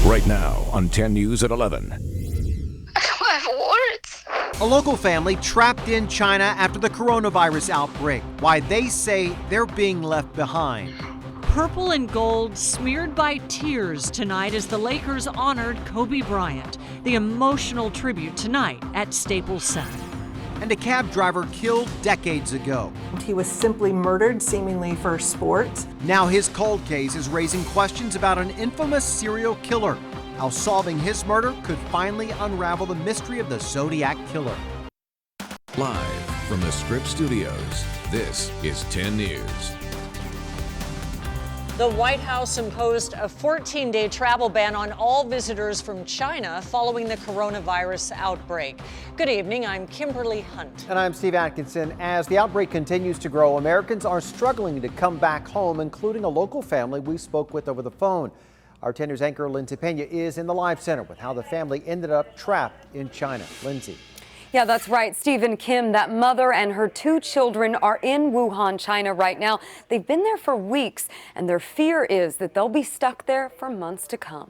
Right now on 10 News at 11. I don't have words. A local family trapped in China after the coronavirus outbreak. Why they say they're being left behind. Purple and gold smeared by tears tonight as the Lakers honored Kobe Bryant. The emotional tribute tonight at Staples Center. And a cab driver killed decades ago. He was simply murdered, seemingly for sport. Now his cold case is raising questions about an infamous serial killer. How solving his murder could finally unravel the mystery of the Zodiac Killer. Live from the Scripps Studios, this is 10 News. The White House imposed a 14-day travel ban on all visitors from China following the coronavirus outbreak. Good evening, I'm Kimberly Hunt. And I'm Steve Atkinson. As the outbreak continues to grow, Americans are struggling to come back home, including a local family we spoke with over the phone. Our 10 News anchor Lindsay Pena is in the live center with how the family ended up trapped in China. Lindsay. Yeah, that's right. Stephen Kim, that mother and her two children are in Wuhan, China right now. They've been there for weeks, and their fear is that they'll be stuck there for months to come.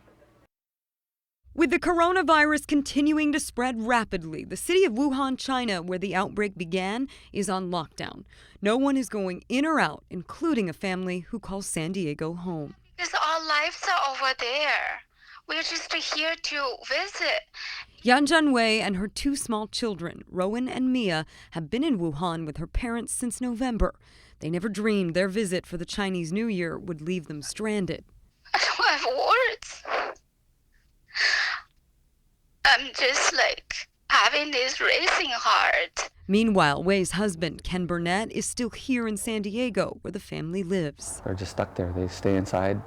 With the coronavirus continuing to spread rapidly, the city of Wuhan, China, where the outbreak began, is on lockdown. No one is going in or out, including a family who calls San Diego home. Because our lives are over there. We're just here to visit. Yan Zhanwei and her two small children, Rowan and Mia, have been in Wuhan with her parents since November. They never dreamed their visit for the Chinese New Year would leave them stranded. I don't have words. I'm just having this racing heart. Meanwhile, Wei's husband, Ken Burnett, is still here in San Diego, where the family lives. They're just stuck there. They stay inside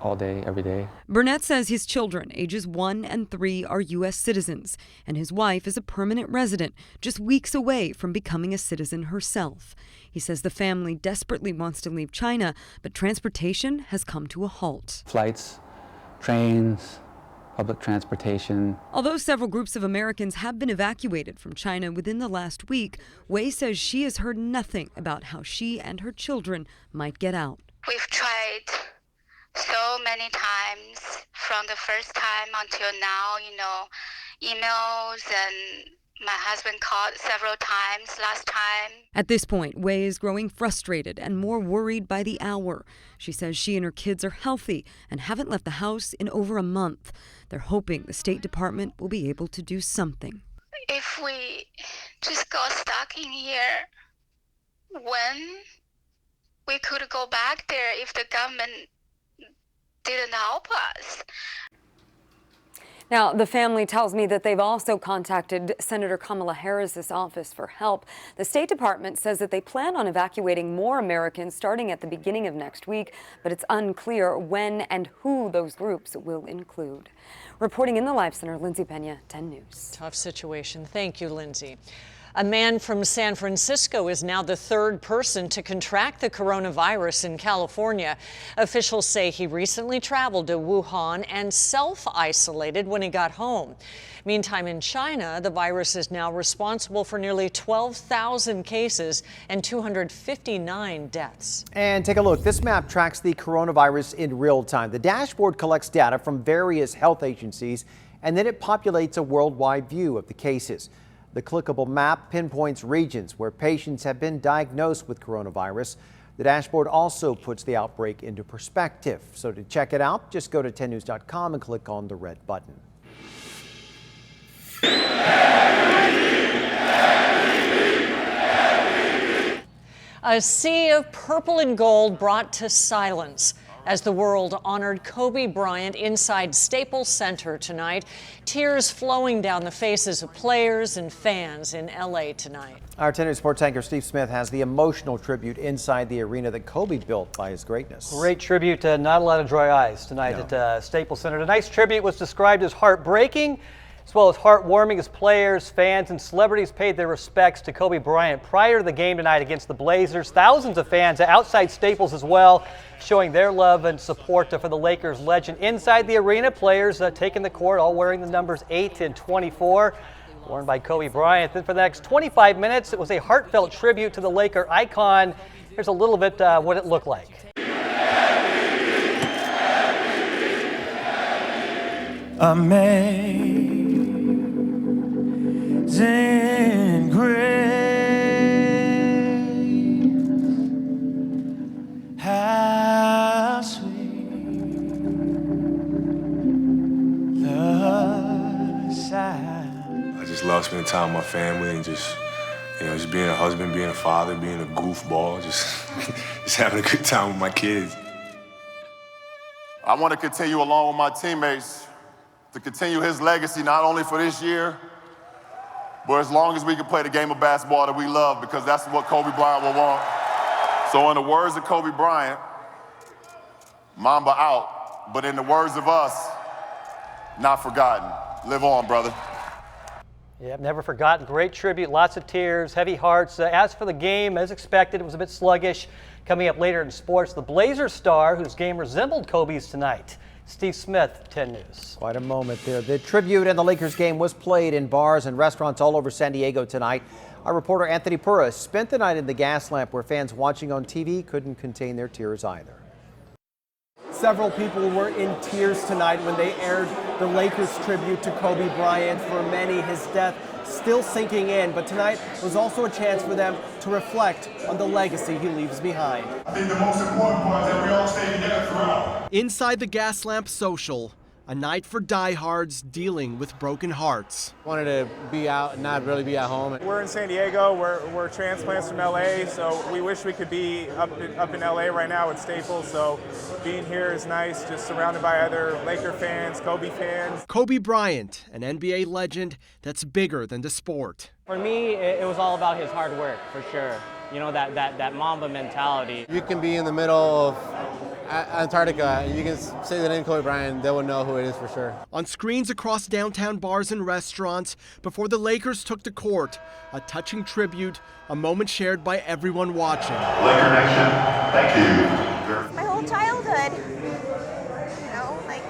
all day, every day. Burnett says his children, ages 1 and 3, are U.S. citizens, and his wife is a permanent resident, just weeks away from becoming a citizen herself. He says the family desperately wants to leave China, but transportation has come to a halt. Flights, trains, public transportation. Although several groups of Americans have been evacuated from China within the last week, Wei says she has heard nothing about how she and her children might get out. We've tried so many times, from the first time until now, emails, and my husband called several times last time. At this point, Wei is growing frustrated and more worried by the hour. She says she and her kids are healthy and haven't left the house in over a month. They're hoping the State Department will be able to do something. If we just got stuck in here, when we could go back there if the government didn't help us. Now, the family tells me that they've also contacted Senator Kamala Harris's office for help. The State Department says that they plan on evacuating more Americans starting at the beginning of next week, but it's unclear when and who those groups will include. Reporting in the Live Center, Lindsay Pena, 10 News. Tough situation. Thank you, Lindsay. A man from San Francisco is now the third person to contract the coronavirus in California. Officials say he recently traveled to Wuhan and self-isolated when he got home. Meantime, in China, the virus is now responsible for nearly 12,000 cases and 259 deaths. And take a look. This map tracks the coronavirus in real time. The dashboard collects data from various health agencies, and then it populates a worldwide view of the cases. The clickable map pinpoints regions where patients have been diagnosed with coronavirus. The dashboard also puts the outbreak into perspective. So to check it out, just go to 10news.com and click on the red button. A sea of purple and gold brought to silence as the world honored Kobe Bryant inside Staples Center tonight. Tears flowing down the faces of players and fans in L.A. tonight. Our 10 News sports anchor Steve Smith has the emotional tribute inside the arena that Kobe built by his greatness. Great tribute. Not a lot of dry eyes tonight at Staples Center. Tonight's tribute was described as heartbreaking, as well as heartwarming, as players, fans, and celebrities paid their respects to Kobe Bryant prior to the game tonight against the Blazers. Thousands of fans outside Staples as well, showing their love and support for the Lakers legend. Inside the arena, players taking the court, all wearing the numbers 8 and 24, worn by Kobe Bryant. Then for the next 25 minutes, it was a heartfelt tribute to the Laker icon. Here's a little bit what it looked like. Amazing grace, how sweet the sound. I just love spending time with my family and just being a husband, being a father, being a goofball, just having a good time with my kids. I want to continue along with my teammates to continue his legacy, not only for this year, but as long as we can play the game of basketball that we love, because that's what Kobe Bryant will want. So in the words of Kobe Bryant, Mamba out, but in the words of us, not forgotten. Live on, brother. Yep, never forgotten. Great tribute, lots of tears, heavy hearts. As for the game, as expected, it was a bit sluggish. Coming up later in sports, the Blazers star whose game resembled Kobe's tonight. Steve Smith, 10 News. Quite a moment there. The tribute in the Lakers game was played in bars and restaurants all over San Diego tonight. Our reporter Anthony Pura spent the night in the gas lamp where fans watching on TV couldn't contain their tears either. Several people were in tears tonight when they aired the Lakers tribute to Kobe Bryant. For many, his death still sinking in, but tonight was also a chance for them to reflect on the legacy he leaves behind. I think the most important part is that we all stay together throughout. Inside the gas lamp social, a night for diehards dealing with broken hearts. Wanted to be out and not really be at home. We're in San Diego. We're transplants from LA, so we wish we could be up in LA right now at Staples. So being here is nice, just surrounded by other Laker fans, Kobe fans. Kobe Bryant, an NBA legend that's bigger than the sport. For me, it was all about his hard work, for sure. You know, that Mamba mentality. You can be in the middle of Antarctica, and you can say the name Kobe Bryant, they will know who it is for sure. On screens across downtown bars and restaurants, before the Lakers took to court, a touching tribute, a moment shared by everyone watching. Laker Nation, thank you. My whole childhood, you know, like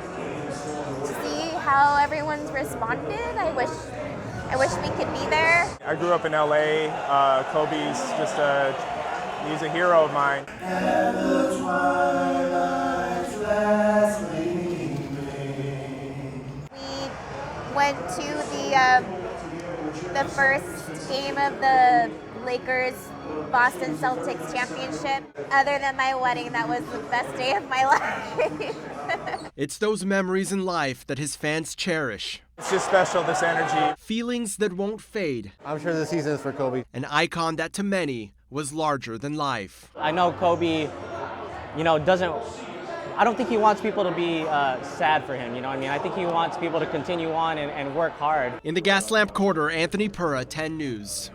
to see how everyone's responded. I wish we could be there. I grew up in LA. Kobe's just he's a hero of mine. We went to the first game of the Lakers Boston Celtics championship. Other than my wedding, that was the best day of my life. It's those memories in life that his fans cherish. It's just special, this energy. Feelings that won't fade. I'm sure this season is for Kobe. An icon that to many was larger than life. I know Kobe, you know, I don't think he wants people to be sad for him, you know what I mean? I think he wants people to continue on and work hard. In the gas lamp quarter, Anthony Pura, 10 News.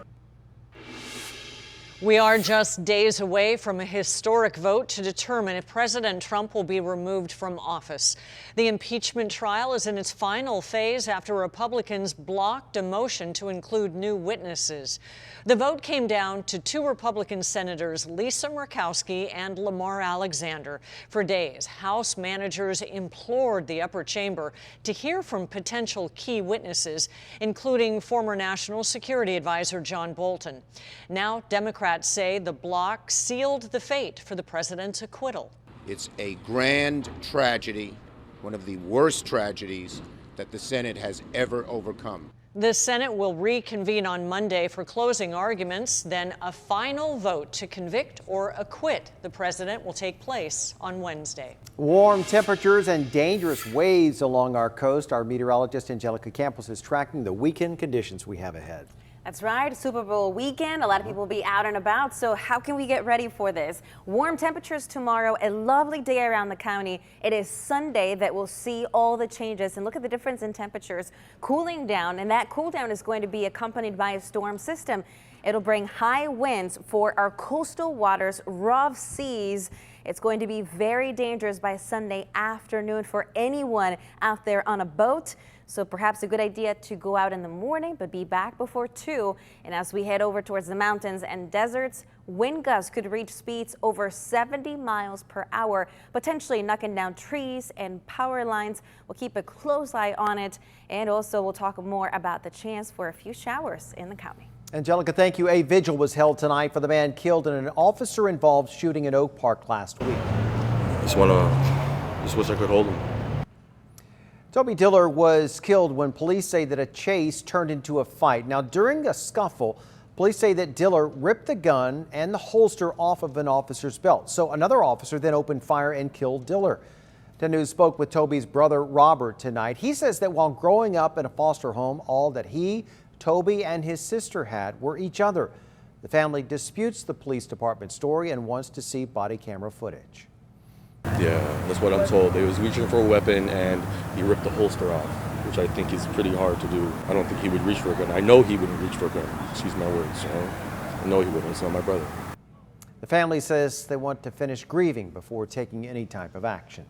We are just days away from a historic vote to determine if President Trump will be removed from office. The impeachment trial is in its final phase after Republicans blocked a motion to include new witnesses. The vote came down to two Republican senators, Lisa Murkowski and Lamar Alexander. For days, House managers implored the upper chamber to hear from potential key witnesses, including former National Security Advisor John Bolton. Now, Democrats say the bloc sealed the fate for the president's acquittal. It's a grand tragedy, one of the worst tragedies that the Senate has ever overcome. The Senate will reconvene on Monday for closing arguments. Then a final vote to convict or acquit the president will take place on Wednesday. Warm temperatures and dangerous waves along our coast. Our meteorologist Angelica Campos is tracking the weekend conditions we have ahead. That's right, Super Bowl weekend. A lot of people will be out and about, so how can we get ready for this? Warm temperatures tomorrow, a lovely day around the county. It is Sunday that we'll see all the changes, and look at the difference in temperatures. Cooling down, and that cool down is going to be accompanied by a storm system. It'll bring high winds for our coastal waters, rough seas. It's going to be very dangerous by Sunday afternoon for anyone out there on a boat. So perhaps a good idea to go out in the morning, but be back before 2. And as we head over towards the mountains and deserts, wind gusts could reach speeds over 70 miles per hour, potentially knocking down trees and power lines. We'll keep a close eye on it. And also we'll talk more about the chance for a few showers in the county. Angelica, thank you. A vigil was held tonight for the man killed in an officer-involved shooting in Oak Park last week. Just wish I could hold him. Toby Diller was killed when police say that a chase turned into a fight. Now, during a scuffle, police say that Diller ripped the gun and the holster off of an officer's belt. So another officer then opened fire and killed Diller. 10 News spoke with Toby's brother, Robert, tonight. He says that while growing up in a foster home, all that he, Toby, and his sister had were each other. The family disputes the police department story and wants to see body camera footage. Yeah, that's what I'm told. They was reaching for a weapon and he ripped the holster off, which I think is pretty hard to do. I don't think he would reach for a gun. I know he wouldn't reach for a gun. Excuse my words. I know he wouldn't. It's not my brother. The family says they want to finish grieving before taking any type of action.